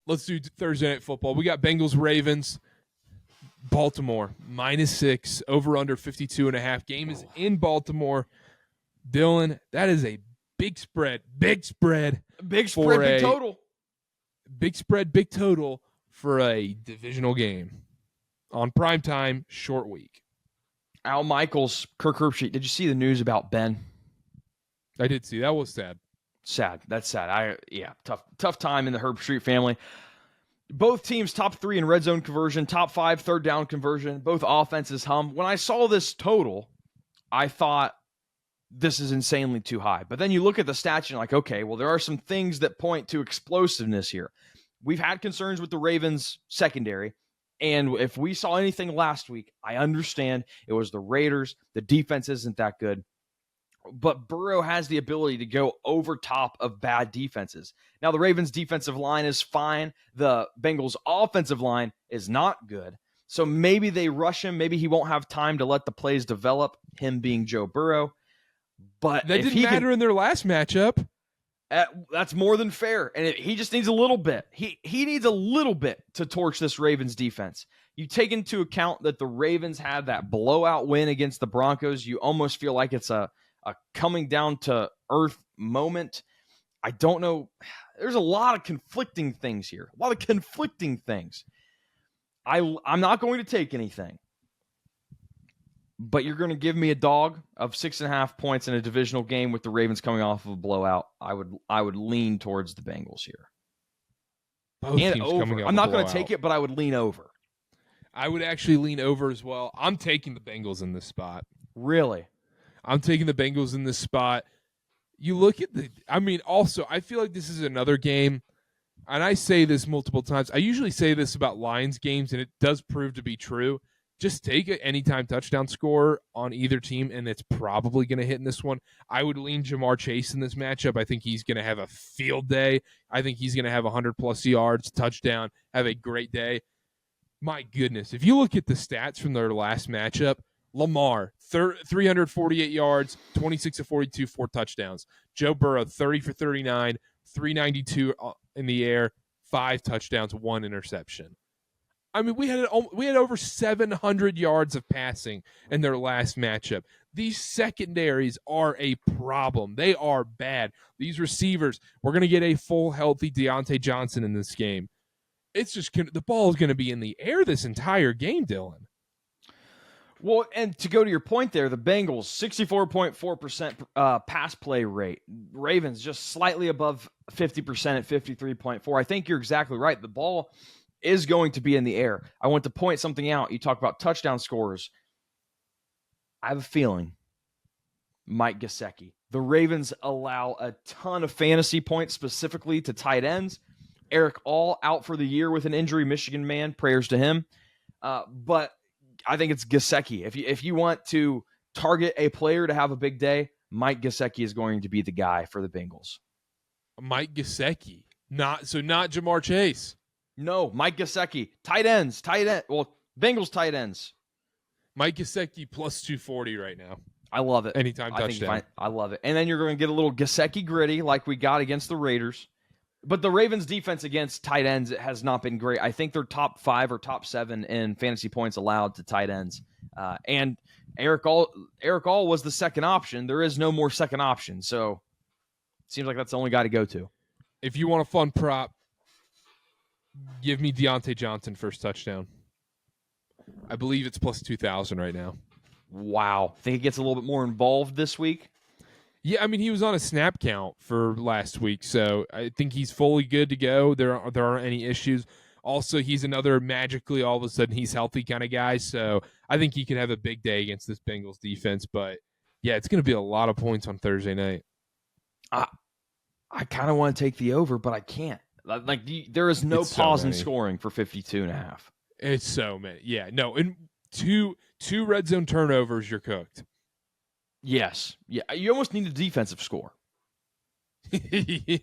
let's do Thursday Night Football. We got Bengals, Ravens, Baltimore, -6, over under 52.5. Game is in Baltimore. Dylan, that is a big spread. Big spread. Big spread, big total. Big spread, big total for a divisional game on primetime, short week. Al Michaels, Kirk Herbstreit. Did you see the news about Ben? I did see. That was sad. Sad. That's sad. Tough time in the Herbstreit family. Both teams top 3 in red zone conversion, top 5 third down conversion. Both offenses hum. When I saw this total, I thought this is insanely too high. But then you look at the stats and you're like, okay, well, there are some things that point to explosiveness here. We've had concerns with the Ravens secondary. And if we saw anything last week, I understand it was the Raiders. The defense isn't that good. But Burrow has the ability to go over top of bad defenses. Now, the Ravens' defensive line is fine. The Bengals' offensive line is not good. So maybe they rush him. Maybe he won't have time to let the plays develop, him being Joe Burrow. But that didn't matter in their last matchup. That's more than fair. And he just needs a little bit. He needs a little bit to torch this Ravens defense. You take into account that the Ravens had that blowout win against the Broncos. You almost feel like it's a coming down to earth moment. I don't know. There's a lot of conflicting things here. I'm not going to take anything. But you're going to give me a dog of 6.5 points in a divisional game with the Ravens coming off of a blowout. I would lean towards the Bengals here. Both teams over. Coming off I'm not a going to blowout. take it, but I would lean over. I would actually lean over as well. I'm taking the Bengals in this spot. Really? I'm taking the Bengals in this spot. You look at also, I feel like this is another game, and I say this multiple times. I usually say this about Lions games, and it does prove to be true. Just take an anytime touchdown score on either team, and it's probably going to hit in this one. I would lean Jamar Chase in this matchup. I think he's going to have a field day. I think he's going to have 100-plus yards, touchdown, have a great day. My goodness, if you look at the stats from their last matchup, Lamar, 348 yards, 26 of 42, 4 touchdowns. Joe Burrow, 30 for 39, 392 in the air, 5 touchdowns, 1 interception. I mean, we had over 700 yards of passing in their last matchup. These secondaries are a problem. They are bad. These receivers, we're going to get a full, healthy Deontay Johnson in this game. It's just the ball is going to be in the air this entire game, Dylan. Well, and to go to your point there, the Bengals, 64.4% pass play rate. Ravens just slightly above 50% at 53.4%. I think you're exactly right. The ball is going to be in the air. I want to point something out. You talk about touchdown scores. I have a feeling Mike Gesicki. The Ravens allow a ton of fantasy points specifically to tight ends. Eric All out for the year with an injury, Michigan man. Prayers to him. But I think it's Gesicki. If you want to target a player to have a big day, Mike Gesicki is going to be the guy for the Bengals. Mike Gesicki. Not Jamar Chase. No, Mike Gesicki. Tight ends. Well, Bengals tight ends. Mike Gesicki plus 240 right now. I love it. Anytime touchdown. I love it. And then you're going to get a little Gesicki gritty like we got against the Raiders. But the Ravens' defense against tight ends has not been great. I think they're top 5 or top 7 in fantasy points allowed to tight ends. And Eric All was the second option. There is no more second option. So it seems like that's the only guy to go to. If you want a fun prop, give me Deontay Johnson first touchdown. I believe it's plus 2,000 right now. Wow. Think it gets a little bit more involved this week? Yeah, I mean, he was on a snap count for last week, so I think he's fully good to go. There aren't any issues. Also, he's another magically all of a sudden he's healthy kind of guy, so I think he could have a big day against this Bengals defense. But, yeah, it's going to be a lot of points on Thursday night. I kind of want to take the over, but I can't. There is no pause in scoring for 52.5. It's so many. Yeah, no, and two red zone turnovers, you're cooked. Yes. Yeah. You almost need a defensive score. Yeah.